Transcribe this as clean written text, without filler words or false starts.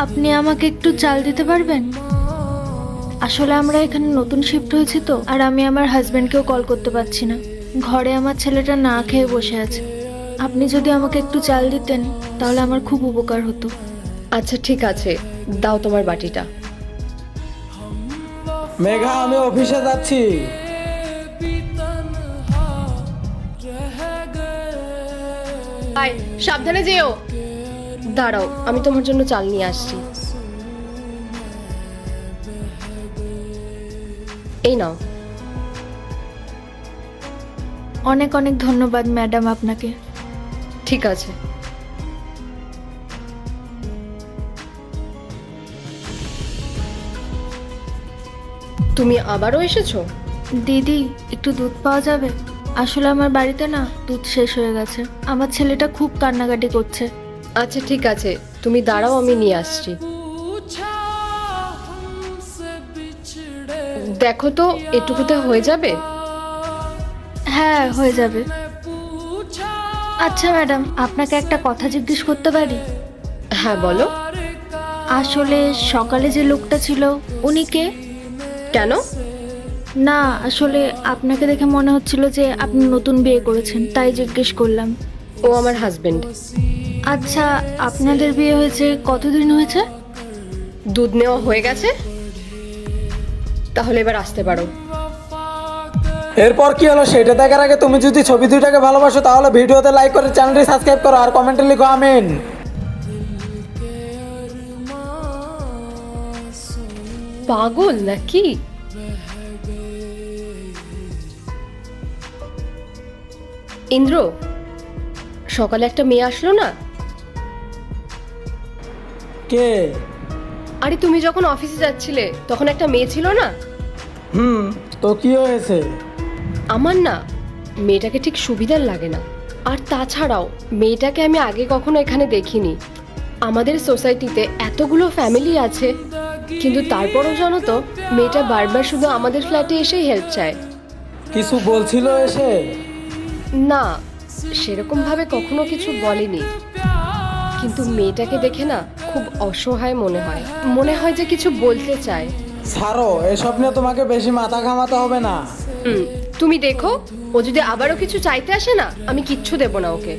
আপনি আমাকে একটু চাল দিতে পারবেন? আসলে আমরা এখানে নতুন শিফট হয়েছি তো, আর আমি আমার হাজবেন্ডকেও কল করতে পারছি না। ঘরে আমার ছেলেটা না খেয়ে বসে আছে। আপনি যদি আমাকে একটু চাল দিতেন তাহলে আমার খুব উপকার হতো। আচ্ছা ঠিক আছে, দাও তোমার বাটিটা। মেঘা, আমি অফিসে যাচ্ছি। বাই, সাবধানে যেও। দাঁড়াও, আমি তোমার জন্য চাল নিয়ে আসছি। এই নাও। অনেক অনেক ধন্যবাদ ম্যাডাম আপনাকে। ঠিক আছে। তুমি আবারও এসেছো? দিদি, একটু দুধ পাওয়া যাবে? আসলে আমার বাড়িতে না দুধ শেষ হয়ে গেছে। আমার ছেলেটা খুব কান্নাকাটি করছে। আচ্ছা ঠিক আছে, তুমি দাঁড়াও, আমি নিয়ে আসছি। দেখো তো এটুকুতে হয়ে যাবে? হ্যাঁ, হয়ে যাবে। আচ্ছা ম্যাডাম, আপনাকে একটা কথা জিজ্ঞেস করতে পারি? হ্যাঁ বলো। আসলে সকালে যে লোকটা ছিল উনি কে? কেন? না, আসলে আপনাকে দেখে মনে হচ্ছিল যে আপনি নতুন বিয়ে করেছেন, তাই জিজ্ঞেস করলাম। ও আমার হাজবেন্ড। আচ্ছা, আপনাদের বিয়ে হয়েছে কতদিন হয়েছে? দুধ নেওয়া হয়ে গেছে, তাহলে এবার আসতে পারো। এরপর কি হলো সেটা দেখার আগে তুমি যদি ছবি দুইটাকে ভালোবাসো তাহলে ভিডিওতে লাইক করে চ্যানেলটি সাবস্ক্রাইব করো আর কমেন্টে লিখো আমিন। পাগল নাকি? ইন্দ্র, সকালে একটা মেয়ে আসলো না? কে? আরে তুমি যখন অফিসে যাচ্ছিলে তখন একটা মেয়ে ছিল না? তো কি হয়েছে? আমার না মেয়েটাকে ঠিক সুবিধার লাগে না। আর তাছাড়াও মেয়েটাকে আমি আগে কখনো এখানে দেখিনি। আমাদের সোসাইটিতে এতগুলো ফ্যামিলি আছে, কিন্তু তারপরও জানো তো মেয়েটা বারবার শুধু আমাদের ফ্ল্যাটে এসেই হেল্প চায়। কিছু বলছিল এসে? না, সেরকম ভাবে কখনো কিছু বলেনি, কিন্তু মেয়েটাকে দেখে না খুব অসহায় মনে হয়। মনে হয় যে কিছু বলতে চায়। ছাড়ো, এসব নিয়ে তোমাকে বেশি মাথা ঘামাতে হবে না। তুমি দেখো, ও যদি আবারও কিছু চাইতে আসে না, আমি কিচ্ছু দেব না ওকে।